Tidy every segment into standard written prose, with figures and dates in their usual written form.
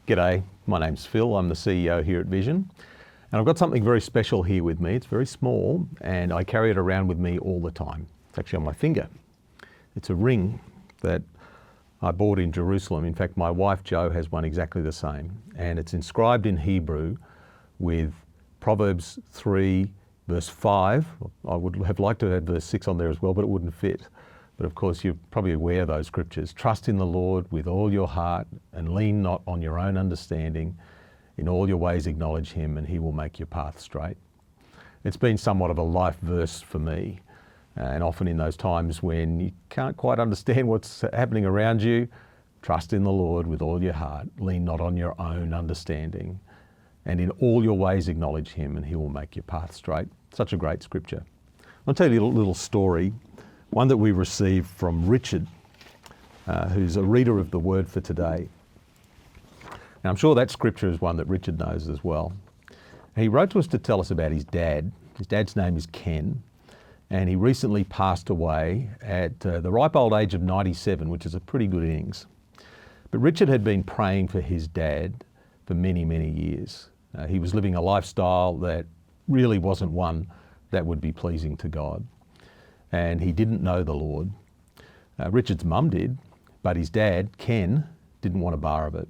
G'day, my name's Phil. I'm the CEO here at Vision. And I've got something very special here with me. It's very small and I carry it around with me all the time. It's actually on my finger. It's a ring that I bought in Jerusalem. In fact, my wife Jo has one exactly the same. And it's inscribed in Hebrew with Proverbs 3 verse 5. I would have liked to have verse 6 on there as well, but it wouldn't fit. But of course, you're probably aware of those scriptures. Trust in the Lord with all your heart and lean not on your own understanding. In all your ways acknowledge him and he will make your path straight. It's been somewhat of a life verse for me. And often in those times when you can't quite understand what's happening around you, trust in the Lord with all your heart. Lean not on your own understanding. And in all your ways acknowledge him and he will make your path straight. Such a great scripture. I'll tell you a little story. One that we received from Richard, who's a reader of the Word for Today. Now, I'm sure that scripture is one that Richard knows as well. He wrote to us to tell us about his dad. His dad's name is Ken, and he recently passed away at the ripe old age of 97, which is a pretty good innings. But Richard had been praying for his dad for many, many years. He was living a lifestyle that really wasn't one that would be pleasing to God. And he didn't know the Lord. Richard's mum did, but his dad, Ken, didn't want a bar of it.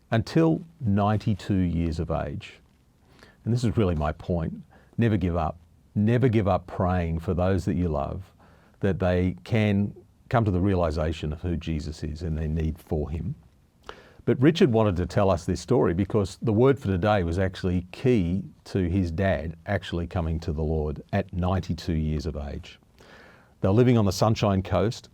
Until 92 years of age. And this is really my point. Never give up. Never give up praying for those that you love, that they can come to the realization of who Jesus is and their need for him. But Richard wanted to tell us this story because the word for today was actually key to his dad actually coming to the Lord at 92 years of age. They were living on the Sunshine Coast,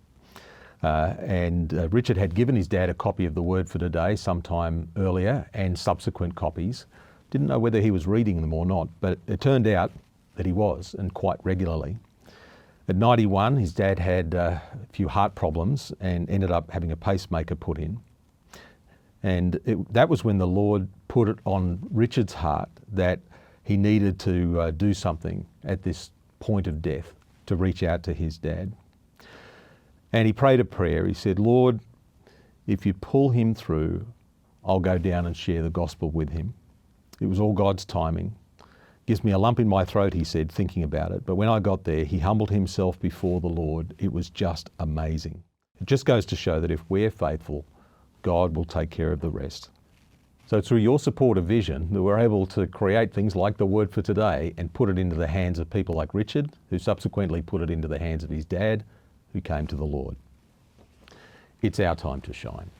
and Richard had given his dad a copy of the word for today sometime earlier and subsequent copies. Didn't know whether he was reading them or not, but it turned out that he was, and quite regularly. At 91, his dad had a few heart problems and ended up having a pacemaker put in. And that was when the Lord put it on Richard's heart that he needed to do something at this point of death to reach out to his dad. And he prayed a prayer. He said, Lord, if you pull him through, I'll go down and share the gospel with him. It was all God's timing. Gives me a lump in my throat, he said, thinking about it. But when I got there, he humbled himself before the Lord. It was just amazing. It just goes to show that if we're faithful, God will take care of the rest. So through your support of Vision, that we're able to create things like the Word for Today and put it into the hands of people like Richard, who subsequently put it into the hands of his dad, who came to the Lord. It's our time to shine.